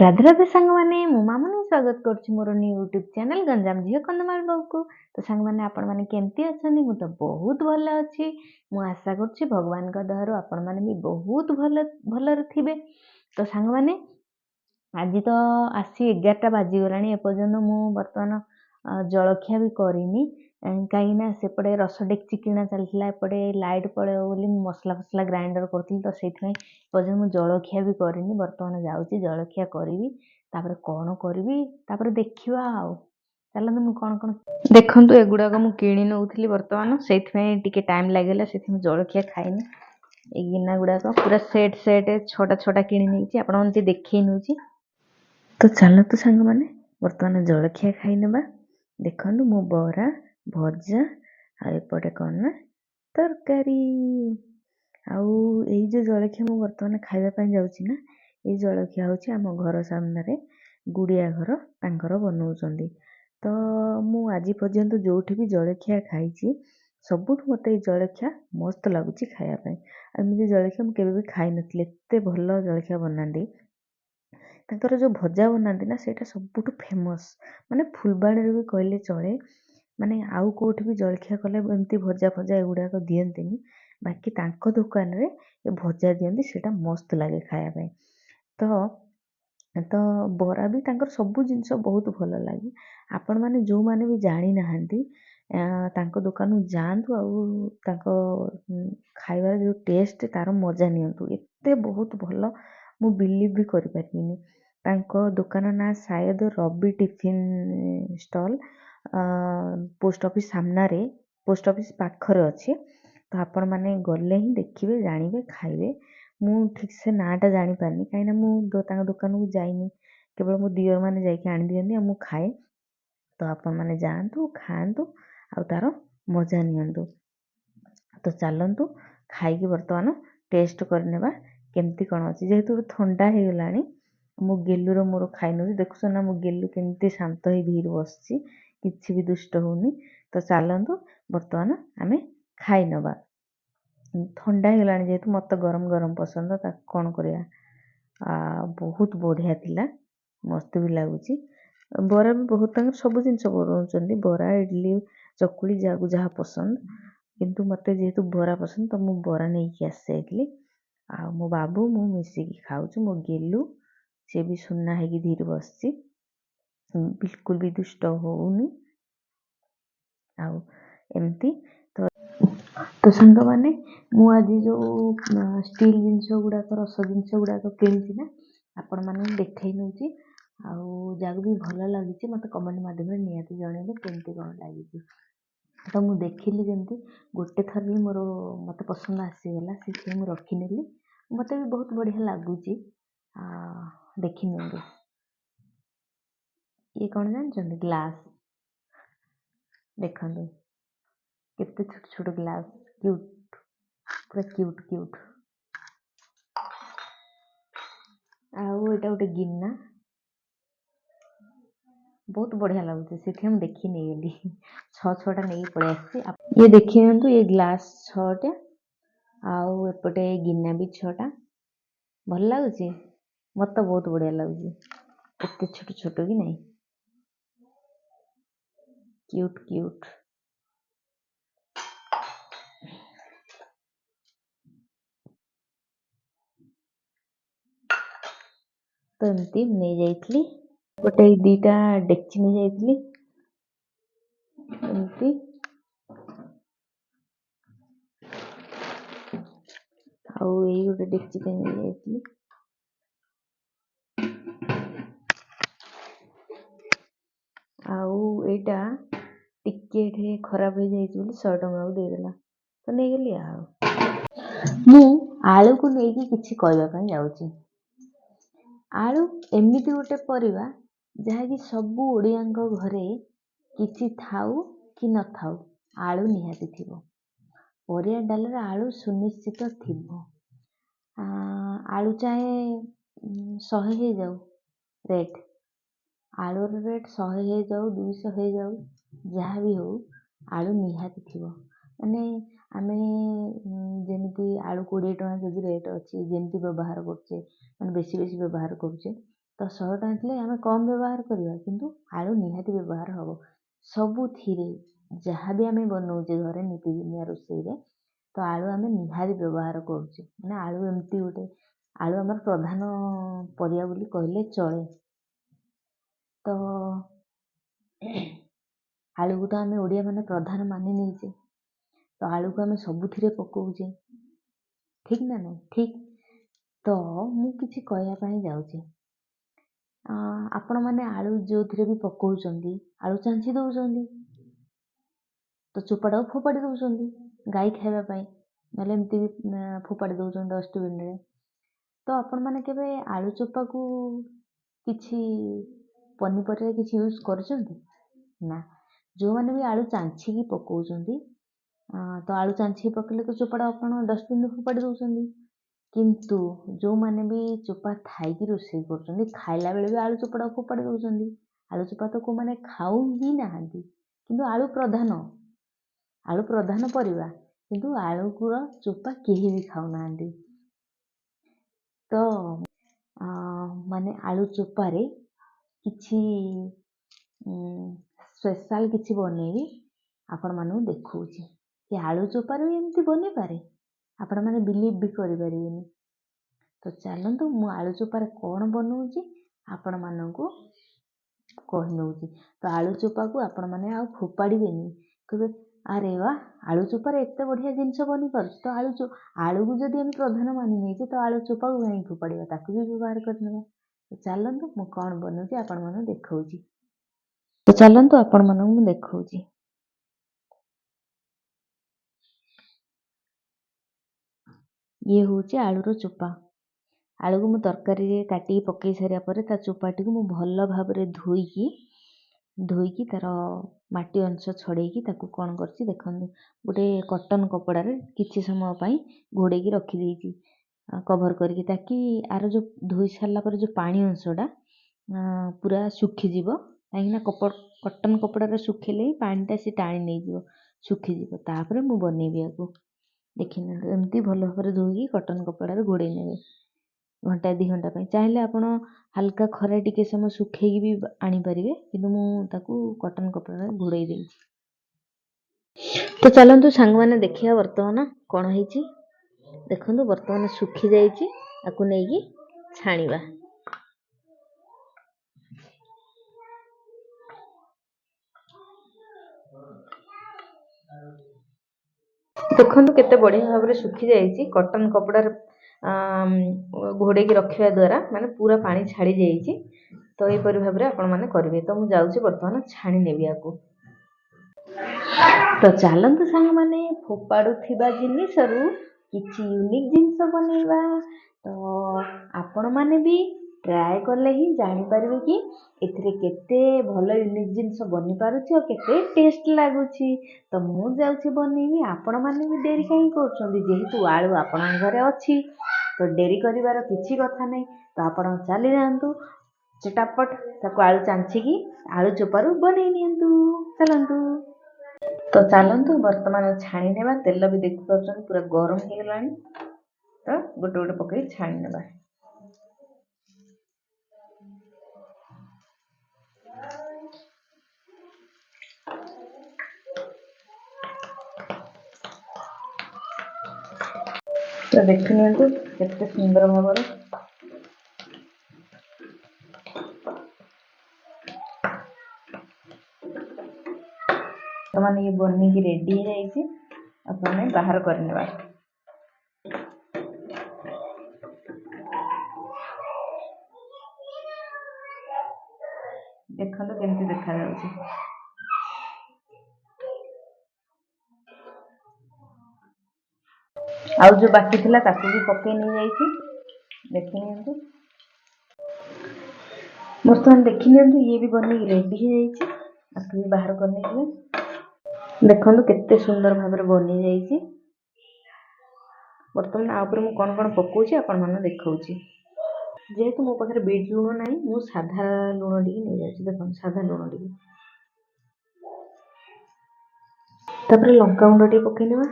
ରାଧେ ରାଧେ ସାଙ୍ଗମାନେ, ମୁଁ ମାମୁନି ସ୍ୱାଗତ କରୁଛି ମୋର ନ୍ୟୁ ୟୁଟ୍ୟୁବ୍ ଚ୍ୟାନେଲ୍ ଗଞ୍ଜାମ ଝିଅ କନ୍ଧମାଳ ବୋଉକୁ। ତ ସାଙ୍ଗମାନେ, ଆପଣମାନେ କେମିତି ଅଛନ୍ତି? ମୁଁ ତ ବହୁତ ଭଲ ଅଛି। ମୁଁ ଆଶା କରୁଛି ଭଗବାନଙ୍କ ଦୟାରୁ ଆପଣମାନେ ବି ବହୁତ ଭଲରେ ଥିବେ। ତ ସାଙ୍ଗମାନେ, ଆଜି ତ ଆସି 11ଟା ବାଜିଗଲାଣି। ଏପର୍ଯ୍ୟନ୍ତ ମୁଁ ବର୍ତ୍ତମାନ ଜଳଖିଆ ବି କରିନି, କାହିଁକିନା ସେପଟେ ରସ ଡେକ୍ଚି କିଣା ଚାଲିଥିଲା। ଏପଟେ ଲାଇଟ୍ ପଳେଇବ ବୋଲି ମୁଁ ମସଲା ଗ୍ରାଇଣ୍ଡର କରୁଥିଲି, ତ ସେଇଥିପାଇଁ ଏପର୍ଯ୍ୟନ୍ତ ମୁଁ ଜଳଖିଆ ବି କରିନି। ବର୍ତ୍ତମାନ ଯାଉଛି ଜଳଖିଆ କରିବି, ତାପରେ କ'ଣ କରିବି ତାପରେ ଦେଖିବା ଆଉ। ଚାଲନ୍ତୁ ମୁଁ କ'ଣ ଦେଖନ୍ତୁ, ଏଗୁଡ଼ାକ ମୁଁ କିଣି ନେଉଥିଲି ବର୍ତ୍ତମାନ, ସେଇଥିପାଇଁ ଟିକେ ଟାଇମ୍ ଲାଗିଲା, ସେଥିପାଇଁ ଜଳଖିଆ ଖାଇନି। ଏଇ ଗିନା ଗୁଡ଼ାକ ପୁରା ସେଟ୍ 6ଟା କିଣି ନେଇଛି, ଆପଣଙ୍କୁ ଟିକେ ଦେଖେଇ ନେଉଛି। ତ ଚାଲନ୍ତୁ ସାଙ୍ଗମାନେ, ବର୍ତ୍ତମାନ ଜଳଖିଆ ଖାଇନେବା। ଦେଖନ୍ତୁ, ମୁଁ ବରା, ଭଜା ଆଉ ଏପଟେ କ'ଣ ନା ତରକାରୀ। ଆଉ ଏଇ ଯେଉଁ ଜଳଖିଆ ମୁଁ ବର୍ତ୍ତମାନ ଖାଇବା ପାଇଁ ଯାଉଛି ନା, ଏଇ ଜଳଖିଆ ହେଉଛି ଆମ ଘର ସାମ୍ନାରେ ଗୁଡ଼ିଆ ଘର, ତାଙ୍କର ବନଉଛନ୍ତି। ତ ମୁଁ ଆଜି ପର୍ଯ୍ୟନ୍ତ ଯେଉଁଠି ବି ଜଳଖିଆ ଖାଇଛି, ସବୁଠୁ ମୋତେ ଏଇ ଜଳଖିଆ ମସ୍ତ ଲାଗୁଛି ଖାଇବା ପାଇଁ। ଆଉ ଏମିତି ଜଳଖିଆ ମୁଁ କେବେ ବି ଖାଇନଥିଲି, ଏତେ ଭଲ ଜଳଖିଆ ବନାନ୍ତି। ତାଙ୍କର ଯେଉଁ ଭଜା ବନାନ୍ତି ନା, ସେଇଟା ସବୁଠୁ ଫେମସ୍, ମାନେ ଫୁଲବାଣୀରେ ବି କହିଲେ ଚଳେ। ମାନେ ଆଉ କେଉଁଠି ବି ଜଳଖିଆ କଲେ ଏମିତି ଭଜା ଏଗୁଡ଼ାକ ଦିଅନ୍ତିନି, ବାକି ତାଙ୍କ ଦୋକାନରେ ଏ ଭଜା ଦିଅନ୍ତି, ସେଇଟା ମସ୍ତ ଲାଗେ ଖାଇବା ପାଇଁ। ତ ବରା ବି ତାଙ୍କର ସବୁ ଜିନିଷ ବହୁତ ଭଲ ଲାଗେ। ଆପଣମାନେ ଯେଉଁମାନେ ବି ଜାଣିନାହାନ୍ତି, ତାଙ୍କ ଦୋକାନକୁ ଯାଆନ୍ତୁ, ଆଉ ତାଙ୍କ ଖାଇବାର ଯେଉଁ ଟେଷ୍ଟ, ତାର ମଜା ନିଅନ୍ତୁ। ଏତେ ବହୁତ ଭଲ, ମୁଁ ବିଲିଭ୍ ବି କରିପାରିବିନି। ତାଙ୍କ ଦୋକାନ ନାଁ ସାୟଦ ରବି ଟିଫିନ୍ ଷ୍ଟଲ୍, ପୋଷ୍ଟ ଅଫିସ୍ ସାମ୍ନାରେ, ପୋଷ୍ଟ ଅଫିସ୍ ପାଖରେ ଅଛି। ତ ଆପଣମାନେ ଗଲେ ହିଁ ଦେଖିବେ, ଜାଣିବେ, ଖାଇବେ। ମୁଁ ଠିକ୍ ସେ ନାଁଟା ଜାଣିପାରିନି, କାହିଁକିନା ମୁଁ ତାଙ୍କ ଦୋକାନକୁ ଯାଇନି, କେବଳ ମୋ ଦିଅରମାନେ ଯାଇକି ଆଣିଦିଅନ୍ତି ଆଉ ମୁଁ ଖାଏ। ତ ଆପଣମାନେ ଯାଆନ୍ତୁ, ଖାଆନ୍ତୁ, ଆଉ ତାର ମଜା ନିଅନ୍ତୁ। ତ ଚାଲନ୍ତୁ ଖାଇକି ବର୍ତ୍ତମାନ ଟେଷ୍ଟ କରିନେବା କେମିତି କ'ଣ ଅଛି। ଯେହେତୁ ଥଣ୍ଡା ହେଇଗଲାଣି, ମୁଁ ଗେଲୁର ମୋର ଖାଇନେଉଛି। ଦେଖୁଛ ନା, ମୁଁ ଗେଲୁ କେମିତି ଶାନ୍ତ ହେଇ ଧୀରେ ବସିଛି, କିଛି ବି ଦୁଷ୍ଟ ହେଉନି। ତ ଚାଲନ୍ତୁ ବର୍ତ୍ତମାନ ଆମେ ଖାଇନେବା। ଥଣ୍ଡା ହେଇଗଲାଣି ଯେହେତୁ, ମୋତେ ଗରମ ଗରମ ପସନ୍ଦ, ତାକୁ କ'ଣ କରିବା। ବହୁତ ବଢ଼ିଆ ଥିଲା, ମସ୍ତ ବି ଲାଗୁଛି। ବରା ବି ବହୁତ, ତାଙ୍କର ସବୁ ଜିନିଷ ବନାଉଛନ୍ତି, ବରା, ଇଡଲି, ଚକୁଳି, ଯାହାକୁ ଯାହା ପସନ୍ଦ। କିନ୍ତୁ ମୋତେ ଯେହେତୁ ବରା ପସନ୍ଦ, ତ ମୁଁ ବରା ନେଇକି ଆସିଯାଇଥିଲି। ଆଉ ମୋ ବାବୁ ମୁଁ ମିଶିକି ଖାଉଛୁ। ମୋ ଗେଲୁ, ସିଏ ବି ସୁନା ହେଇକି ଧୀରେ ବସିଛି, ବିଲକୁଲ ବି ଦୁଷ୍ଟ ହେଉନି। ଆଉ ଏମିତି ତ ସାଙ୍ଗମାନେ, ମୁଁ ଆଜି ଯେଉଁ ଷ୍ଟିଲ୍ ଜିନିଷ ଗୁଡ଼ାକ, ରସ ଜିନିଷ ଗୁଡ଼ାକ କିଣିଛି ନା, ଆପଣମାନଙ୍କୁ ଦେଖେଇ ନେଉଛି। ଆଉ ଯାହାକୁ ବି ଭଲ ଲାଗୁଛି ମୋତେ କମେଣ୍ଟ ମାଧ୍ୟମରେ ନିହାତି ଜଣେଇବେ କେମିତି କ'ଣ ଲାଗିଛି। ତ ମୁଁ ଦେଖିଲି ଯେମିତି ଗୋଟେ ଥରରେ ମୋତେ ପସନ୍ଦ ଆସିଗଲା, ସେଥିପାଇଁ ମୁଁ ରଖିନେଲି। ମୋତେ ବି ବହୁତ ବଢ଼ିଆ ଲାଗୁଛି। ଦେଖିନିଅନ୍ତୁ, ଇଏ କ'ଣ ଜାଣିଛନ୍ତି? ଗ୍ଲାସ୍ ଦେଖନ୍ତୁ, କେତେ ଛୋଟ ଛୋଟ ଗ୍ଲାସ୍, କ୍ୟୁଟ୍, ପୁରା କ୍ୟୁଟ୍। ଆଉ ଏଇଟା ଗୋଟେ ଗିନା, ବହୁତ ବଢ଼ିଆ ଲାଗୁଛି, ସେଥିପାଇଁ ମୁଁ ଦେଖି ନେଇଗଲି। 6ଟା ନେଇକି ପଳେଇ ଆସିଛି। ଇଏ ଦେଖି ନିଅନ୍ତୁ, ଇଏ ଗ୍ଲାସ୍ 6ଟା, ଆଉ ଏପଟେ ଗିନା ବି 6ଟା। ଭଲ ଲାଗୁଛି, ମୋତେ ବହୁତ ବଢ଼ିଆ ଲାଗୁଛି। ଏତେ ଛୋଟ କି ନାହିଁ, କ୍ୟୁଟ୍। ତ ଏମିତି ନେଇଯାଇଥିଲି। ଗୋଟେ 2ଟା ଡେକ୍ଚି ନେଇଯାଇଥିଲି, ଏମିତି। ଆଉ ଏଇ ଗୋଟେ ଡେକ୍ଚିଟା ନେଇଯାଇଥିଲି। ଆଉ ଏଇଟା ଟିକେ ଖରାପ ହେଇଯାଇଛି ବୋଲି 100 ଟଙ୍କାକୁ ଦେଇଦେଲା, ତ ନେଇଗଲି। ଆଉ ମୁଁ ଆଳୁକୁ ନେଇକି କିଛି କହିବା ପାଇଁ ଯାଉଛି। ଆଳୁ ଏମିତି ଗୋଟେ ପରିବା, ଯାହାକି ସବୁ ଓଡ଼ିଆଙ୍କ ଘରେ କିଛି ଥାଉ କି ନଥାଉ, ଆଳୁ ନିହାତି ଥିବ। ପରିବା ଡାଲରେ ଆଳୁ ସୁନିଶ୍ଚିତ ଥିବ। ଆଳୁ ଚାहे 100 ହେଇଯାଉ ରେଟ୍, ଆଳୁର ରେଟ୍ 100 ହେଇଯାଉ, 200 ହେଇଯାଉ, ଯାହା ବି ହଉ, ଆଳୁ ନିହାତି ଥିବ। ମାନେ ଆମେ ଯେମିତି ଆଳୁ 20 ଟଙ୍କା ଯଦି ରେଟ୍ ଅଛି, ଯେମିତି ବ୍ୟବହାର କରୁଛେ, ମାନେ ବେଶୀ ବ୍ୟବହାର କରୁଛେ, ତ 100 ଟଙ୍କା ଥିଲେ ଆମେ କମ୍ ବ୍ୟବହାର କରିବା, କିନ୍ତୁ ଆଳୁ ନିହାତି ବ୍ୟବହାର ହେବ ସବୁଥିରେ। ଯାହା ବି ଆମେ ବନଉଛେ ଘରେ ନିତିଦିନିଆ ରୋଷେଇରେ, ତ ଆଳୁ ଆମେ ନିହାତି ବ୍ୟବହାର କରୁଛେ। ମାନେ ଆଳୁ ଏମିତି ଗୋଟେ, ଆଳୁ ଆମର ପ୍ରଧାନ ପରିବା ବୋଲି କହିଲେ ଚଳେ। ତ ଆଳୁକୁ ତ ଆମେ ଓଡ଼ିଆ ମାନେ ପ୍ରଧାନ ମାନି ନେଇଛେ, ତ ଆଳୁକୁ ଆମେ ସବୁଥିରେ ପକଉଛେ, ଠିକ୍ ନା ନାହିଁ? ଠିକ୍। ତ ମୁଁ କିଛି କହିବା ପାଇଁ ଯାଉଛି, ଆପଣମାନେ ଆଳୁ ଯେଉଁଥିରେ ବି ପକଉଛନ୍ତି, ଆଳୁ ଚାଞ୍ଚି ଦେଉଛନ୍ତି, ତ ଚୋପାଟାକୁ ଫୋପାଡ଼ି ଦେଉଛନ୍ତି ଗାଈ ଖାଇବା ପାଇଁ, ନହେଲେ ଏମିତି ବି ଫୋପାଡ଼ି ଦେଉଛନ୍ତି ଡଷ୍ଟବିନ୍ରେ। ତ ଆପଣମାନେ କେବେ ଆଳୁ ଚୋପାକୁ କିଛି ପନିପରିବା କିଛି ୟୁଜ୍ କରିଛନ୍ତି ନା? ଯେଉଁମାନେ ବି ଆଳୁ ଚାଞ୍ଚିକି ପକଉଛନ୍ତି, ତ ଆଳୁ ଚାଞ୍ଚିକି ପକେଇଲେ ତ ଚୋପାଟା ଆପଣ ଡଷ୍ଟବିନ୍ରେ ଫୋପାଡ଼ି ଦେଉଛନ୍ତି। କିନ୍ତୁ ଯେଉଁମାନେ ବି ଚୋପା ଥାଇକି ରୋଷେଇ କରୁଛନ୍ତି, ଖାଇଲା ବେଳେ ବି ଆଳୁ ଚୋପାଟାକୁ ଫୋପାଡ଼ି ଦେଉଛନ୍ତି। ଆଳୁ ଚୋପା ତ କେଉଁମାନେ ଖାଉ ହିଁ ନାହାନ୍ତି, କିନ୍ତୁ ଆଳୁ ପ୍ରଧାନ ପରିବା, କିନ୍ତୁ ଆଳୁର ଚୋପା କେହି ବି ଖାଉନାହାନ୍ତି। ତ ମାନେ ଆଳୁ ଚୋପାରେ କିଛି ସ୍ପେଶାଲ କିଛି ବନେଇବି, ଆପଣମାନଙ୍କୁ ଦେଖଉଛି କି ଆଳୁ ଚୋପାରେ ବି ଏମିତି ବନେଇପାରେ, ଆପଣମାନେ ବିଲିଭ୍ ବି କରିପାରିବେନି। ତ ଚାଲନ୍ତୁ ମୁଁ ଆଳୁ ଚୋପାରେ କ'ଣ ବନଉଛି ଆପଣମାନଙ୍କୁ କହିନେଉଛି। ତ ଆଳୁ ଚୋପାକୁ ଆପଣମାନେ ଆଉ ଫୋପାଡ଼ିବେନି, କହିବେ ଆରେ ବା ଆଳୁ ଚୋପାରେ ଏତେ ବଢ଼ିଆ ଜିନିଷ ବନିପାରୁଛି। ତ ଆଳୁକୁ ଯଦି ଆମେ ପ୍ରଧାନ ମାନି ନେଇଛେ, ତ ଆଳୁ ଚୋପାକୁ କାହିଁକି ଫୋପାଡ଼ିବା, ତାକୁ ବି ବ୍ୟବହାର କରିନେବା। ତ ଚାଲନ୍ତୁ ମୁଁ କ'ଣ ବନଉଛି ଆପଣମାନଙ୍କୁ ଦେଖଉଛି। ଇଏ ହେଉଛି ଆଳୁର ଚୋପା। ଆଳୁକୁ ମୁଁ ତରକାରୀରେ କାଟିକି ପକାଇ ସାରିବା ପରେ ତା ଚୋପାଟିକୁ ମୁଁ ଭଲ ଭାବରେ ଧୋଇକି ତାର ମାଟି ଅଂଶ ଛଡ଼େଇକି ତାକୁ କ'ଣ କରିଛି ଦେଖନ୍ତୁ, ଗୋଟେ କଟନ୍ କପଡ଼ାରେ କିଛି ସମୟ ପାଇଁ ଘୋଡ଼େଇକି ରଖିଦେଇଛି, କଭର୍ କରିକି, ତାକି ଆର ଯେଉଁ ଧୋଇ ସାରିଲା ପରେ ଯେଉଁ ପାଣି ଅଂଶଟା ପୁରା ଶୁଖିଯିବ। କାହିଁକିନା କଟନ୍ କପଡ଼ାରେ ଶୁଖିଲେ ହିଁ ପାଣିଟା ସେ ଟାଣି ନେଇଯିବ, ଶୁଖିଯିବ। ତାପରେ ମୁଁ ବନେଇବି ଆକୁ। ଦେଖିନିଅନ୍ତୁ, ଏମିତି ଭଲ ଭାବରେ ଧୋଇକି କଟନ୍ କପଡ଼ାରେ ଘୋଡ଼େଇ ନେବେ ଘଣ୍ଟାଏ 2 ଘଣ୍ଟା ପାଇଁ। ଚାହିଁଲେ ଆପଣ ହାଲକା ଖରା ଟିକେ ସମୟ ଶୁଖେଇକି ବି ଆଣିପାରିବେ, କିନ୍ତୁ ମୁଁ ତାକୁ କଟନ୍ କପଡ଼ାରେ ଘୋଡ଼େଇ ଦେଇଛି। ତ ଚାଲନ୍ତୁ ସାଙ୍ଗମାନେ ଦେଖିବା ବର୍ତ୍ତମାନ କ'ଣ ହେଇଛି। ଦେଖନ୍ତୁ ବର୍ତ୍ତମାନ ଶୁଖି ଯାଇଛି, ଆକୁ ନେଇକି ଛାଣିବା। ଦେଖନ୍ତୁ କେତେ ବଢ଼ିଆ ଭାବରେ ଶୁଖି ଯାଇଛି। କଟନ୍ କପଡ଼ାରେ ଘୋଡ଼େଇକି ରଖିବା ଦ୍ୱାରା ମାନେ ପୁରା ପାଣି ଛାଡ଼ି ଯାଇଛି। ତ ଏହିପରି ଭାବରେ ଆପଣମାନେ କରିବେ। ତ ମୁଁ ଯାଉଛି ବର୍ତ୍ତମାନ ଛାଣି ନେବି ଆକୁ। ତ ଚାଲନ୍ତୁ ସାଙ୍ଗମାନେ ଫୋପାଡ଼ୁଥିବା ଜିନିଷରୁ କିଛି ୟୁନିକ୍ ଜିନିଷ ବନେଇବା। ତ ଆପଣମାନେ ବି ଟ୍ରାଏ କଲେ ହିଁ ଜାଣିପାରିବେ କି ଏଥିରେ କେତେ ଭଲ ୟୁନିକ୍ ଜିନିଷ ବନିପାରୁଛି ଆଉ କେତେ ଟେଷ୍ଟ ଲାଗୁଛି। ତ ମୁଁ ଯାଉଛି ବନେଇବି, ଆପଣମାନେ ବି ଡେରି କାହିଁ କରୁଛନ୍ତି? ଯେହେତୁ ଆଳୁ ଆପଣଙ୍କ ଘରେ ଅଛି, ତ ଡେରି କରିବାର କିଛି କଥା ନାହିଁ। ତ ଆପଣ ଚାଲିଯାଆନ୍ତୁ, ଚଟାପଟ ତାକୁ ଆଳୁ ଚାଞ୍ଚିକି ଆଳୁ ଚୋପାରୁ ବନେଇ ନିଅନ୍ତୁ। ଚାଲନ୍ତୁ। ତ ଚାଲନ୍ତୁ ବର୍ତ୍ତମାନ ଛାଣି ନେବା। ତେଲ ବି ଦେଖିପାରୁଛନ୍ତି ପୁରା ଗରମ ହେଇଗଲାଣି। ତ ଗୋଟେ ଗୋଟେ ପକେଇ ଛାଣି ନେବା। ତ ଦେଖିନିଅନ୍ତୁ କେତେ ସୁନ୍ଦର ଭାବରେ ବର୍ତ୍ତମାନ ଇଏ ବନିକି ରେଡ଼ି ହେଇଯାଇଛି। ଆପଣ ବାହାର କରିନେବା। ଦେଖନ୍ତୁ କେମିତି ଦେଖାଯାଉଛି। ଆଉ ଯୋଉ ବାକି ଥିଲା ତାକୁ ବି ପକେଇ ନେଇଯାଇଛି। ଦେଖିନିଅନ୍ତୁ ବର୍ତ୍ତମାନ ଦେଖିନିଅନ୍ତୁ ଇଏ ବି ବନେଇକି ରେଡ଼ି ହେଇଯାଇଛି। ଆକୁ ବି ବାହାର କରିନେଇଯିବେ। ଦେଖନ୍ତୁ କେତେ ସୁନ୍ଦର ଭାବରେ ବନିଯାଇଛି। ବର୍ତ୍ତମାନ ଆ ଉପରେ ମୁଁ କ'ଣ କ'ଣ ପକଉଛି ଆପଣମାନଙ୍କୁ ଦେଖାଉଛି। ଯେହେତୁ ମୋ ପାଖରେ ବିଟ୍ ଲୁଣ ନାହିଁ, ମୁଁ ସାଧା ଲୁଣ ଟିକେ ନେଇଯାଉଛି। ଦେଖନ୍ତୁ ସାଧା ଲୁଣ ଟିକେ, ତାପରେ ଲଙ୍କାଗୁଣ୍ଡ ଟିକେ ପକେଇନେବା।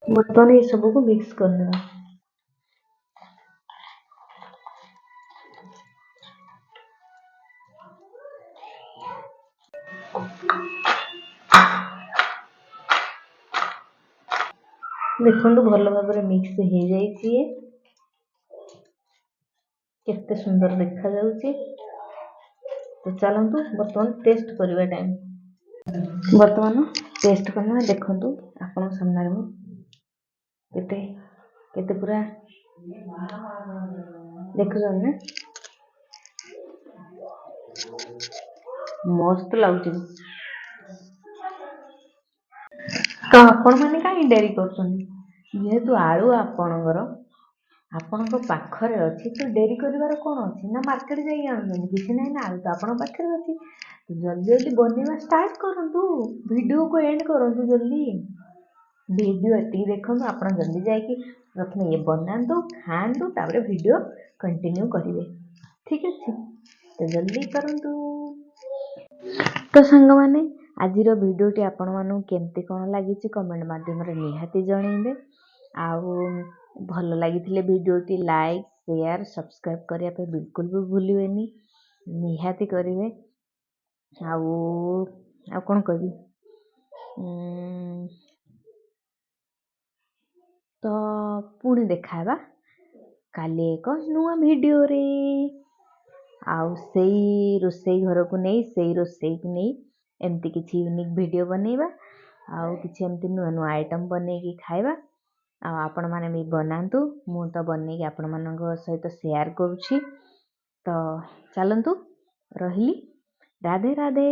ବର୍ତ୍ତମାନ ଏସବୁକୁ ମିକ୍ସ କରିନେବା। ଦେଖନ୍ତୁ ଭଲ ଭାବରେ ମିକ୍ସ ହେଇଯାଇଛି। କେତେ ସୁନ୍ଦର ଦେଖାଯାଉଛି। ତ ଚାଲନ୍ତୁ ବର୍ତ୍ତମାନ ଟେଷ୍ଟ କରିବା ଟାଇମ୍। ବର୍ତ୍ତମାନ ଟେଷ୍ଟ କରିବା। ଦେଖନ୍ତୁ ଆପଣଙ୍କ ସାମ୍ନାରେ ମୁଁ କେତେ କେତେ ପୁରା ଦେଖୁଛନ୍ତି ନା, ମସ୍ତ ଲାଗୁଛି। ତ ଆପଣମାନେ କାହିଁ ଡେରି କରୁଛନ୍ତି? ଯେହେତୁ ଆଳୁ ଆପଣଙ୍କ ପାଖରେ ଅଛି, ତ ଡେରି କରିବାର କ'ଣ ଅଛି? ନା ମାର୍କେଟ ଯାଇକି ଆଣୁଛନ୍ତି? କିଛି ନାହିଁ ନା, ଆଳୁ ତ ଆପଣଙ୍କ ପାଖରେ ଅଛି। ଜଲ୍ଦି ଜଲ୍ଦି ବନେଇବା ଷ୍ଟାର୍ଟ କରନ୍ତୁ। ଭିଡ଼ିଓକୁ ଏଣ୍ଡ କରନ୍ତୁ ଜଲ୍ଦି। ଭିଡ଼ିଓ ଏତିକି ଦେଖନ୍ତୁ, ଆପଣ ଜଲ୍ଦି ଯାଇକି ପ୍ରଥମେ ଇଏ ବନାନ୍ତୁ, ଖାଆନ୍ତୁ, ତାପରେ ଭିଡ଼ିଓ କଣ୍ଟିନ୍ୟୁ କରିବେ। ଠିକ୍ ଅଛି, ତ ଜଲ୍ଦି କରନ୍ତୁ। ତ ସାଙ୍ଗମାନେ, ଆଜିର ଭିଡ଼ିଓଟି ଆପଣମାନଙ୍କୁ କେମିତି କ'ଣ ଲାଗିଛି କମେଣ୍ଟ ମାଧ୍ୟମରେ ନିହାତି ଜଣେଇବେ। ଆଉ ଭଲ ଲାଗିଥିଲେ ଭିଡ଼ିଓଟି ଲାଇକ୍, ସେୟାର, ସବସ୍କ୍ରାଇବ୍ କରିବା ପାଇଁ ବିଲକୁଲ ବି ଭୁଲିବେନି, ନିହାତି କରିବେ। ଆଉ କ'ଣ କହିବି, ତ ପୁଣି ଦେଖା ହେବା କାଲି ଏକ ନୂଆ ଭିଡ଼ିଓରେ। ଆଉ ସେଇ ରୋଷେଇ ଘରକୁ ନେଇ, ସେଇ ରୋଷେଇକୁ ନେଇ ଏମିତି କିଛି ୟୁନିକ୍ ଭିଡ଼ିଓ ବନେଇବା, ଆଉ କିଛି ଏମିତି ନୂଆ ନୂଆ ଆଇଟମ୍ ବନେଇକି ଖାଇବା। ଆଉ ଆପଣମାନେ ବି ବନାନ୍ତୁ, ମୁଁ ତ ବନେଇକି ଆପଣମାନଙ୍କ ସହିତ ସେୟାର କରୁଛି। ତ ଚାଲନ୍ତୁ, ରହିଲି, ରାଧେ ରାଧେ।